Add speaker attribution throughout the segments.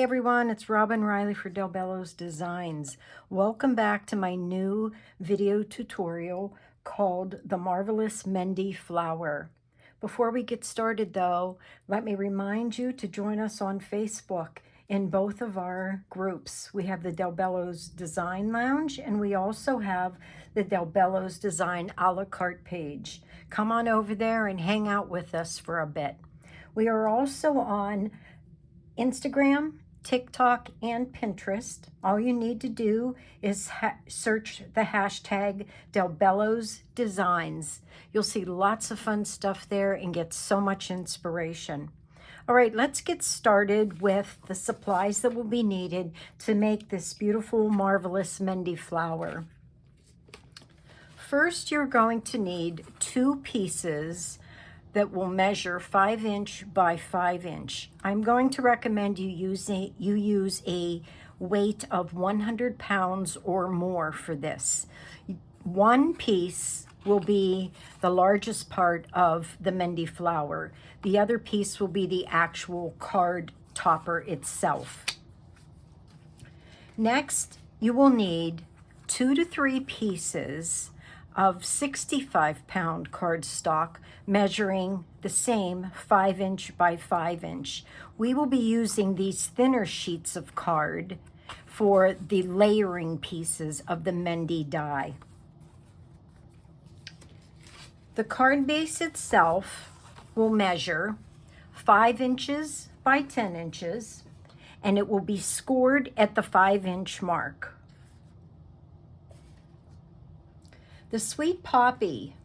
Speaker 1: everyone, it's Robin Riley for Bello's Designs. Welcome back to my new video tutorial called The Marvelous Mehndi Flower. Before we get started though, let me remind you to join us on Facebook in both of our groups. We have the Bello's Design Lounge and we also have the Bello's Design a la carte page. Come on over there and hang out with us for a bit. We are also on Instagram, TikTok, and Pinterest. All you need to do is search the hashtag Bello's Designs. You'll see lots of fun stuff there and get so much inspiration. All right, let's get started with the supplies that will be needed to make this beautiful, marvelous Mehndi flower. First, you're going to need 2 pieces that will measure 5" by 5". I'm going to recommend you use a weight of 100 pounds or more for this. One piece will be the largest part of the Mehndi flower. The other piece will be the actual card topper itself. Next, you will need 2 to 3 pieces of 65-pound cardstock measuring the same 5" by 5". We will be using these thinner sheets of card for the layering pieces of the Mehndi die. The card base itself will measure 5" by 10", and it will be scored at the 5" mark. The sweet poppy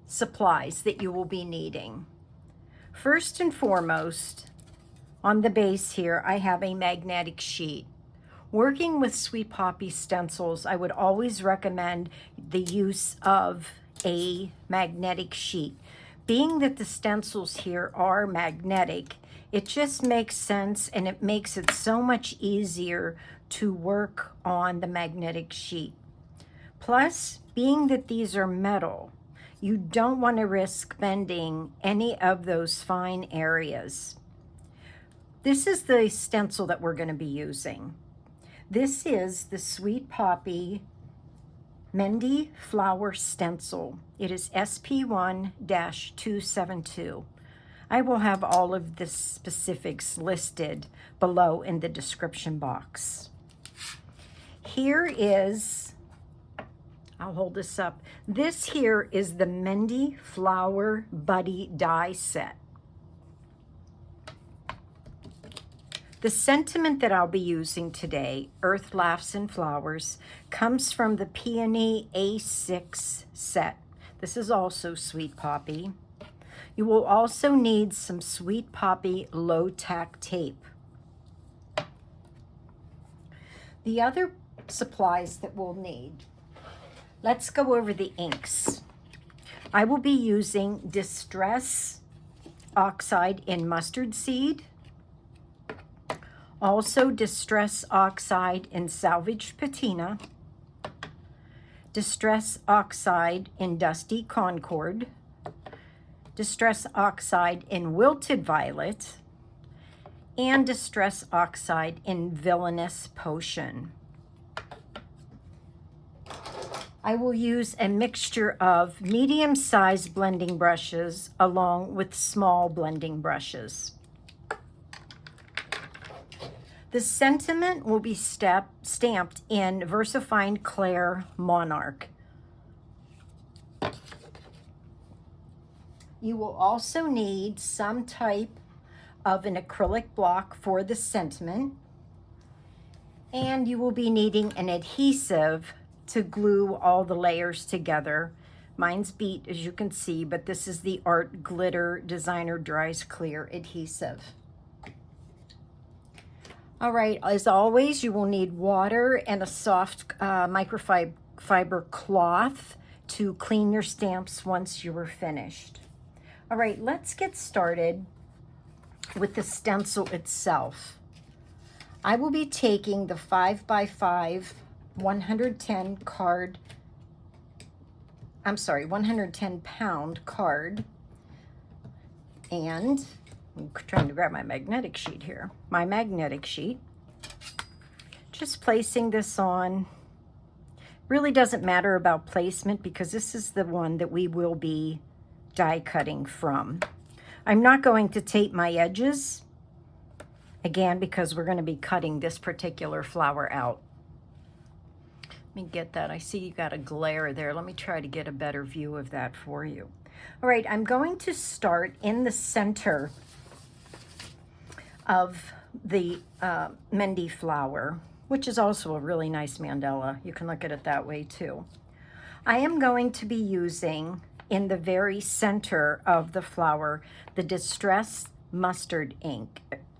Speaker 1: supplies that you will be needing. First and foremost, on the base here, I have a magnetic sheet. Working with sweet poppy stencils, I would always recommend the use of a magnetic sheet. Being that the stencils here are magnetic, it just makes sense and it makes it so much easier to work on the magnetic sheet. Plus, being that these are metal, you don't want to risk bending any of those fine areas. This is the stencil that we're going to be using. This is the Sweet Poppy Mehndi Flower Stencil. It is SP1-272. I will have all of the specifics listed below in the description box. Here is, I'll hold this up. This here is the Mehndi Flower Buddy Die Set. The sentiment that I'll be using today, Earth Laughs and Flowers, comes from the Peony A6 set. This is also Sweet Poppy. You will also need some Sweet Poppy low-tack tape. The other supplies that we'll need, let's go over the inks. I will be using Distress Oxide in Mustard Seed, also Distress Oxide in Salvaged Patina, Distress Oxide in Dusty Concord, Distress Oxide in Wilted Violet, and Distress Oxide in Villainous Potion. I will use a mixture of medium-sized blending brushes along with small blending brushes. The sentiment will be stamped in VersaFine Clair Monarch. You will also need some type of an acrylic block for the sentiment, and you will be needing an adhesive to glue all the layers together. Mine's beat, as you can see, but this is the Art Glitter Designer Dries Clear adhesive. All right, as always, you will need water and a soft microfiber cloth to clean your stamps once you are finished. All right, let's get started with the stencil itself. I will be taking the 5x5 110 pound card, and I'm trying to grab my magnetic sheet here. My magnetic sheet. Just placing this on. Really doesn't matter about placement because this is the one that we will be die cutting from. I'm not going to tape my edges, again, because we're going to be cutting this particular flower out. Let me get that. I see you got a glare there. Let me try to get a better view of that for you. All right, I'm going to start in the center of the Mehndi flower, which is also a really nice mandala. You can look at it that way too. I am going to be using, in the very center of the flower, the Distress Mustard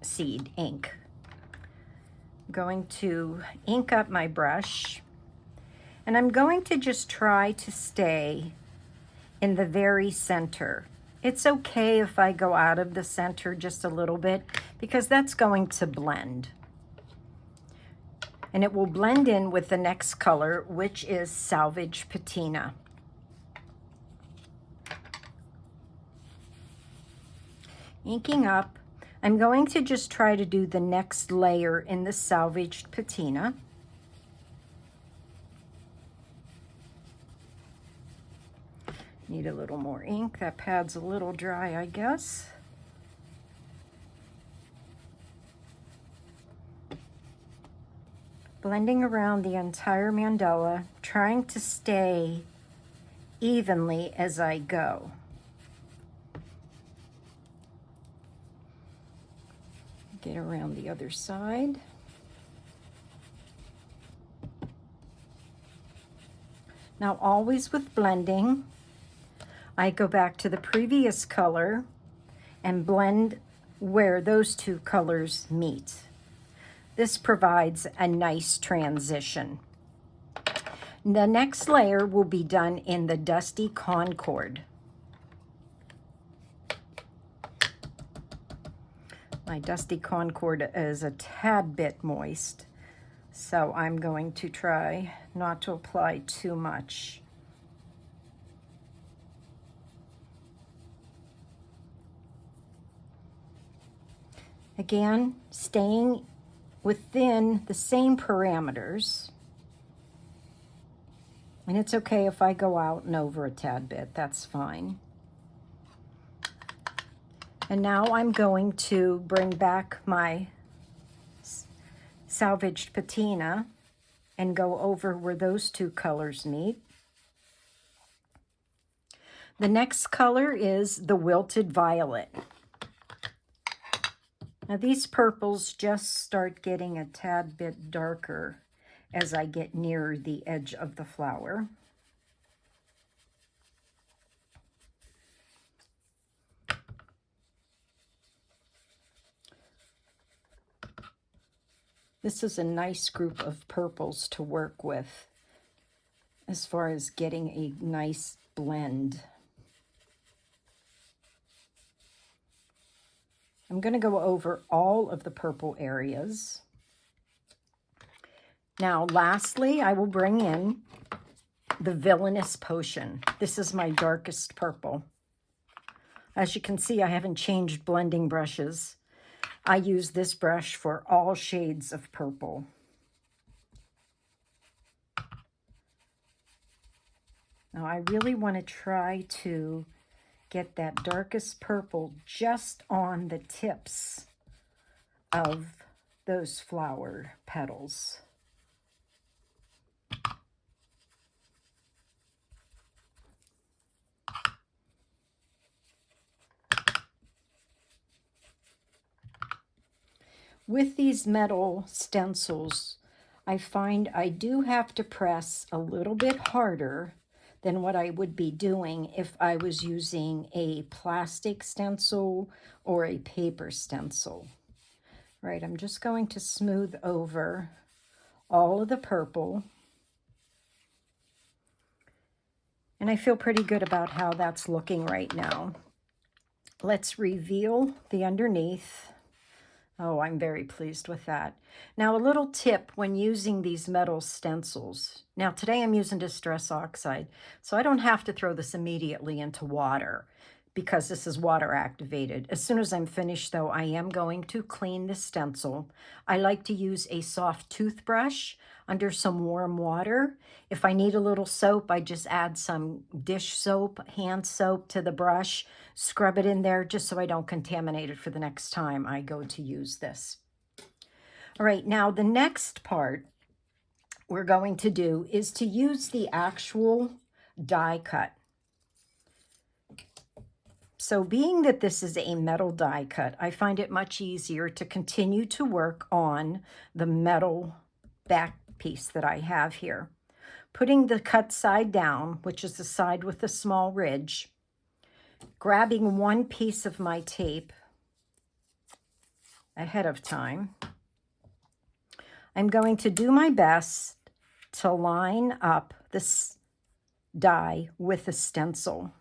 Speaker 1: Seed ink. I'm going to ink up my brush, and I'm going to just try to stay in the very center. It's okay if I go out of the center just a little bit because that's going to blend. And it will blend in with the next color, which is Salvage Patina. Inking up, I'm going to just try to do the next layer in the Salvaged Patina. Need a little more ink. That pad's a little dry, I guess. Blending around the entire mandala, trying to stay evenly as I go. Get around the other side. Now, always with blending, I go back to the previous color and blend where those two colors meet. This provides a nice transition. The next layer will be done in the Dusty Concord. My Dusty Concord is a tad bit moist, so I'm going to try not to apply too much. Again, staying within the same parameters. And it's okay if I go out and over a tad bit, that's fine. And now I'm going to bring back my Salvaged Patina and go over where those two colors meet. The next color is the Wilted Violet. Now these purples just start getting a tad bit darker as I get near the edge of the flower. This is a nice group of purples to work with as far as getting a nice blend. I'm going to go over all of the purple areas. Now, lastly, I will bring in the Villainous Potion. This is my darkest purple. As you can see, I haven't changed blending brushes. I use this brush for all shades of purple. Now, I really want to try to get that darkest purple just on the tips of those flower petals. With these metal stencils, I find I do have to press a little bit harder than what I would be doing if I was using a plastic stencil or a paper stencil. Right, I'm just going to smooth over all of the purple. And I feel pretty good about how that's looking right now. Let's reveal the underneath. Oh, I'm very pleased with that. Now, a little tip when using these metal stencils. Now, today I'm using Distress Oxide, so I don't have to throw this immediately into water because this is water activated. As soon as I'm finished though, I am going to clean the stencil. I like to use a soft toothbrush under some warm water. If I need a little soap, I just add some dish soap, hand soap to the brush, scrub it in there just so I don't contaminate it for the next time I go to use this. All right, now the next part we're going to do is to use the actual die cut. So being that this is a metal die cut, I find it much easier to continue to work on the metal back piece that I have here. Putting the cut side down, which is the side with the small ridge, grabbing one piece of my tape ahead of time, I'm going to do my best to line up this die with the stencil.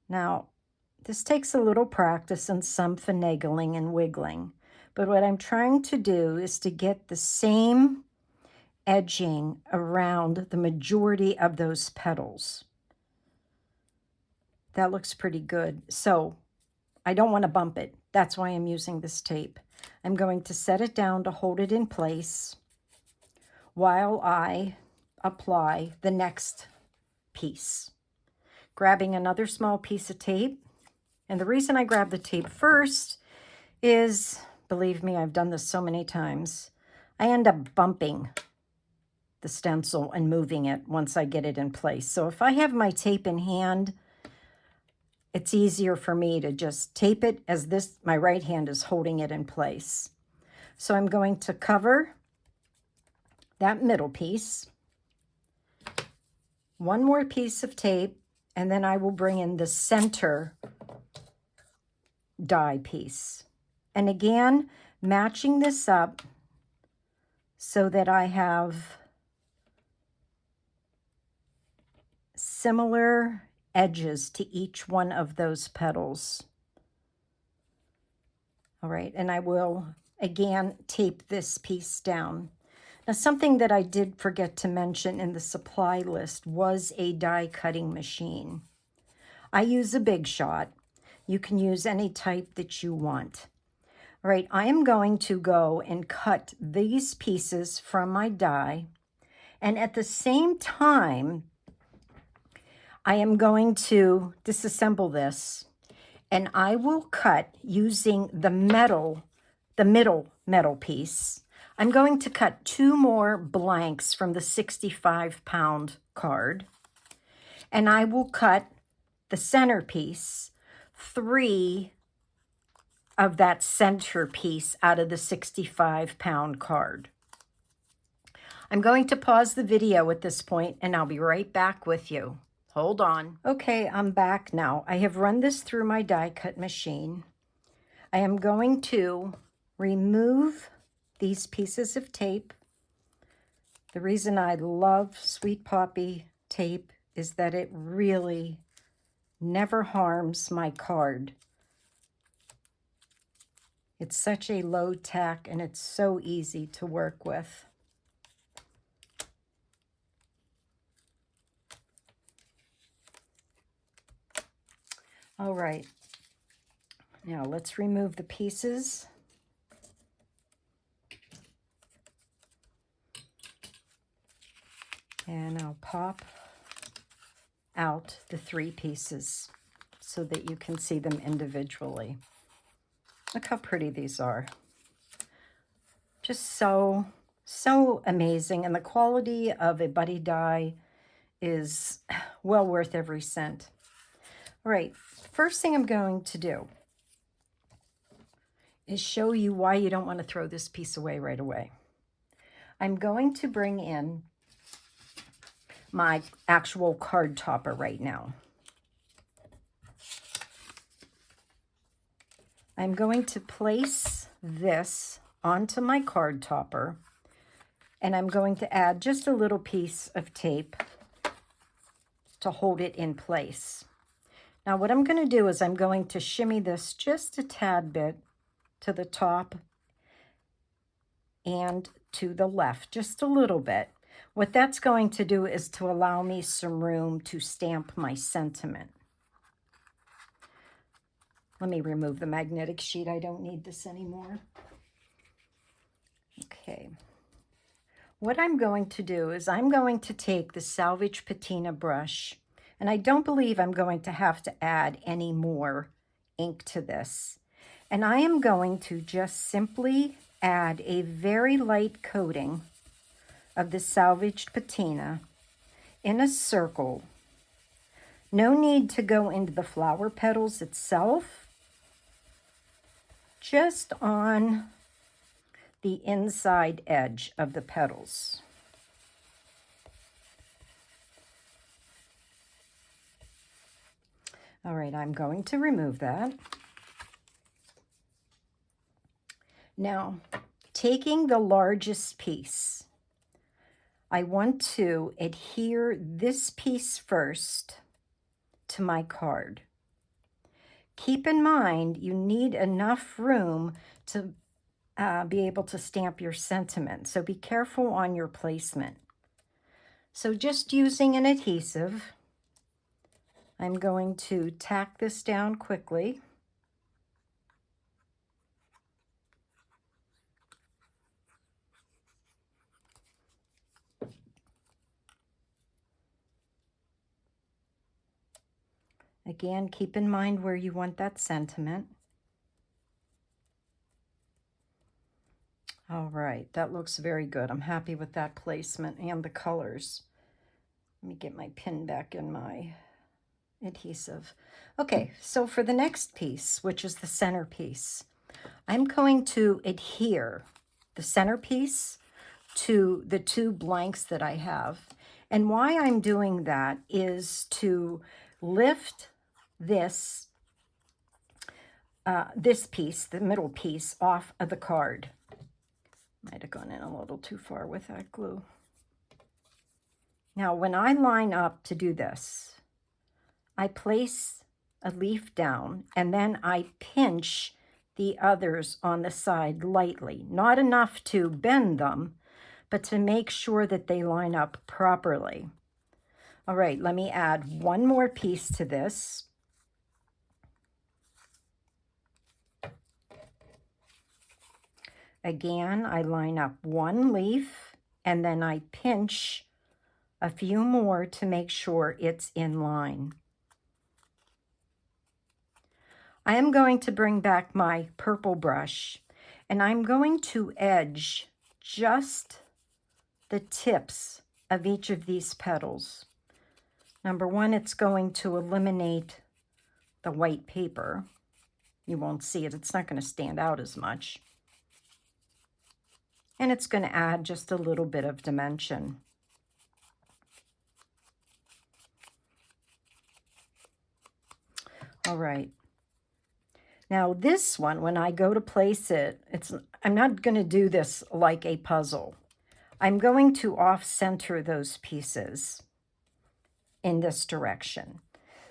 Speaker 1: Now, this takes a little practice and some finagling and wiggling, but what I'm trying to do is to get the same edging around the majority of those petals. That looks pretty good. So I don't want to bump it. That's why I'm using this tape. I'm going to set it down to hold it in place while I apply the next piece. Grabbing another small piece of tape. And the reason I grab the tape first is, believe me, I've done this so many times, I end up bumping the stencil and moving it once I get it in place. So if I have my tape in hand, it's easier for me to just tape it as this, my right hand is holding it in place. So I'm going to cover that middle piece, one more piece of tape, and then I will bring in the center die piece. And again, matching this up so that I have similar edges to each one of those petals. All right, and I will again tape this piece down. Now, something that I did forget to mention in the supply list was a die cutting machine. I use a Big Shot. You can use any type that you want. All right, I am going to go and cut these pieces from my die, and at the same time, I am going to disassemble this, and I will cut using the middle metal piece. I'm going to cut 2 more blanks from the 65-pound card, and I will cut the centerpiece, 3 of that center piece out of the 65-pound card. I'm going to pause the video at this point, and I'll be right back with you. Hold on. Okay, I'm back now. I have run this through my die cut machine. I am going to remove these pieces of tape. The reason I love Sweet Poppy tape is that it really never harms my card. It's such a low tack and it's so easy to work with. All right, now let's remove the pieces. And I'll pop out the 3 pieces so that you can see them individually. Look how pretty these are. Just so amazing. And the quality of a buddy die is well worth every cent. All right, first thing I'm going to do is show you why you don't want to throw this piece away right away. I'm going to bring in my actual card topper right now. I'm going to place this onto my card topper, and I'm going to add just a little piece of tape to hold it in place. Now what I'm going to do is I'm going to shimmy this just a tad bit to the top and to the left, just a little bit. What that's going to do is to allow me some room to stamp my sentiment. Let me remove the magnetic sheet. I don't need this anymore. Okay. What I'm going to do is I'm going to take the Salvage Patina brush, and I don't believe I'm going to have to add any more ink to this. And I am going to just simply add a very light coating of the Salvaged Patina in a circle. No need to go into the flower petals itself, just on the inside edge of the petals. All right, I'm going to remove that. Now, taking the largest piece, I want to adhere this piece first to my card. Keep in mind, you need enough room to be able to stamp your sentiment, so be careful on your placement. So just using an adhesive, I'm going to tack this down quickly. Again, keep in mind where you want that sentiment. All right, that looks very good. I'm happy with that placement and the colors. Let me get my pin back in my adhesive. Okay, so for the next piece, which is the centerpiece, I'm going to adhere the centerpiece to the two blanks that I have. And why I'm doing that is to lift this this piece, the middle piece, off of the card. Might have gone in a little too far with that glue. Now, when I line up to do this, I place a leaf down and then I pinch the others on the side lightly, not enough to bend them, but to make sure that they line up properly. All right, let me add one more piece to this. Again, I line up one leaf and then I pinch a few more to make sure it's in line. I am going to bring back my purple brush and I'm going to edge just the tips of each of these petals. Number one, it's going to eliminate the white paper. You won't see it. It's not going to stand out as much. And it's going to add just a little bit of dimension. All right. Now this one, when I go to place it, I'm not going to do this like a puzzle. I'm going to off-center those pieces in this direction.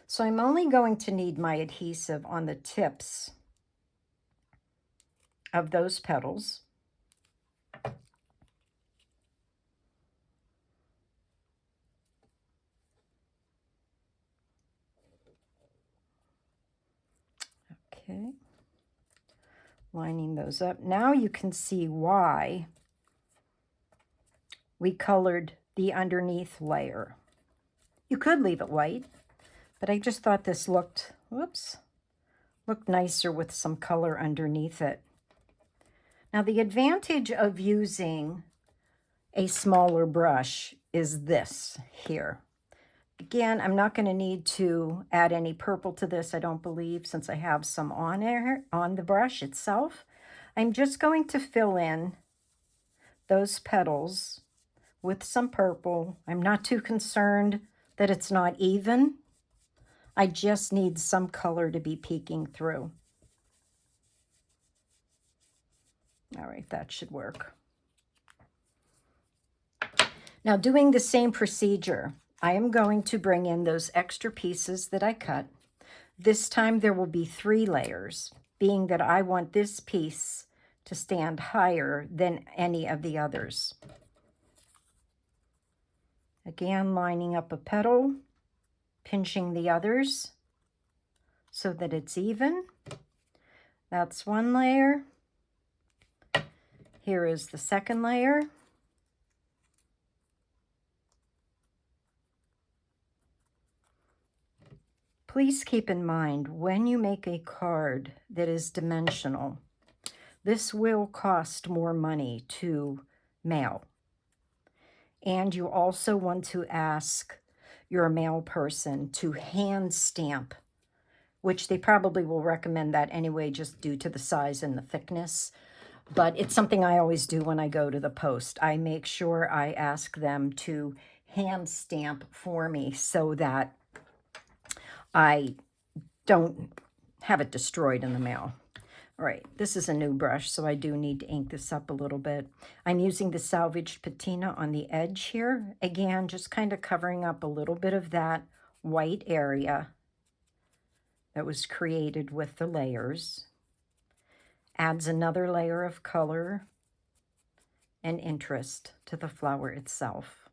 Speaker 1: So I'm only going to need my adhesive on the tips of those petals. Okay, lining those up. Now you can see why we colored the underneath layer. You could leave it white, but I just thought this looked nicer with some color underneath it. Now the advantage of using a smaller brush is this here. Again, I'm not going to need to add any purple to this, I don't believe, since I have some on the brush itself. I'm just going to fill in those petals with some purple. I'm not too concerned that it's not even. I just need some color to be peeking through. All right, that should work. Now, doing the same procedure, I am going to bring in those extra pieces that I cut. This time there will be 3 layers, being that I want this piece to stand higher than any of the others. Again, lining up a petal, pinching the others so that it's even. That's one layer. Here is the second layer. Please keep in mind, when you make a card that is dimensional, this will cost more money to mail. And you also want to ask your mail person to hand stamp, which they probably will recommend that anyway, just due to the size and the thickness. But it's something I always do when I go to the post. I make sure I ask them to hand stamp for me so that I don't have it destroyed in the mail. All right, this is a new brush, so I do need to ink this up a little bit. I'm using the salvaged patina on the edge here. Again, just kind of covering up a little bit of that white area that was created with the layers. Adds another layer of color and interest to the flower itself.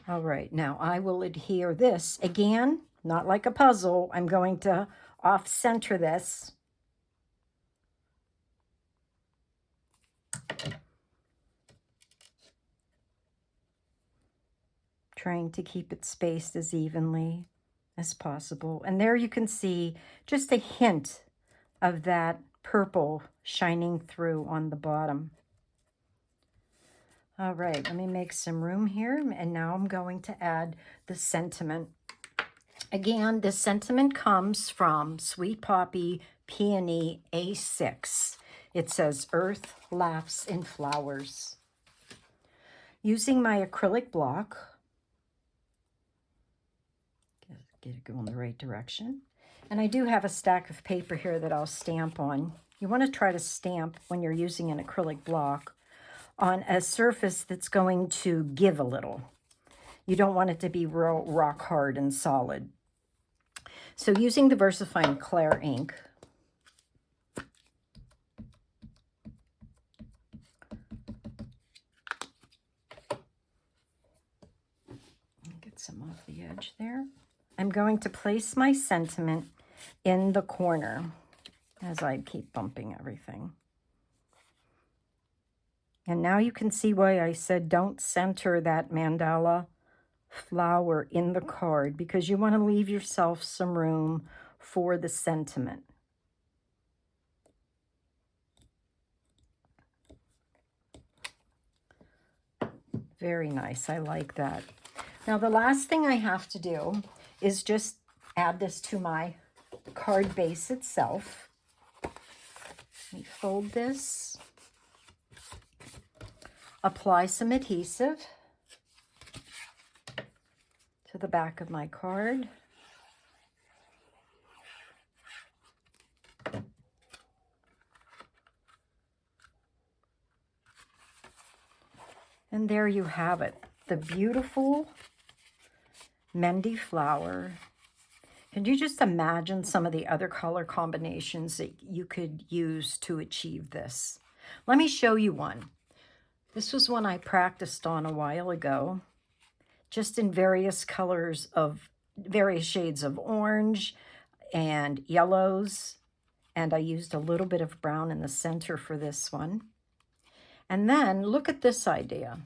Speaker 1: All right, now I will adhere this. Again, not like a puzzle. I'm going to off-center this. Trying to keep it spaced as evenly as possible. And there you can see just a hint of that purple shining through on the bottom. All right, let me make some room here. And now I'm going to add the sentiment. Again, this sentiment comes from Sweet Poppy Peony A6. It says, Earth laughs in flowers. Using my acrylic block, get it going the right direction. And I do have a stack of paper here that I'll stamp on. You want to try to stamp when you're using an acrylic block on a surface that's going to give a little. You don't want it to be real rock hard and solid. So using the VersaFine Clair ink, get some off the edge there. I'm going to place my sentiment in the corner as I keep bumping everything. And now you can see why I said don't center that mandala flower in the card, because you want to leave yourself some room for the sentiment. Very nice. I like that. Now the last thing I have to do is just add this to my card base itself. Let me fold this. Apply some adhesive to the back of my card. And there you have it, the beautiful Mehndi flower. Can you just imagine some of the other color combinations that you could use to achieve this? Let me show you one. This was one I practiced on a while ago, just in various colors of various shades of orange and yellows. And I used a little bit of brown in the center for this one. And then look at this idea.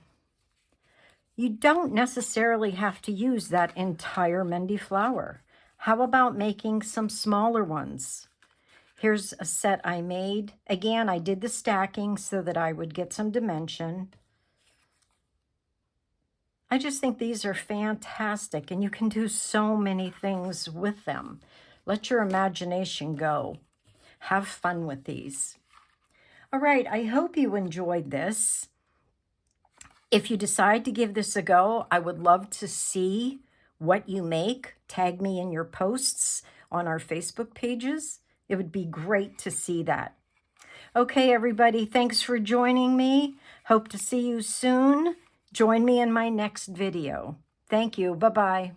Speaker 1: You don't necessarily have to use that entire Mehndi flower. How about making some smaller ones? Here's a set I made. Again, I did the stacking so that I would get some dimension. I just think these are fantastic, and you can do so many things with them. Let your imagination go. Have fun with these. All right, I hope you enjoyed this. If you decide to give this a go, I would love to see what you make. Tag me in your posts on our Facebook pages. It would be great to see that. Okay, everybody, thanks for joining me. Hope to see you soon. Join me in my next video. Thank you. Bye-bye.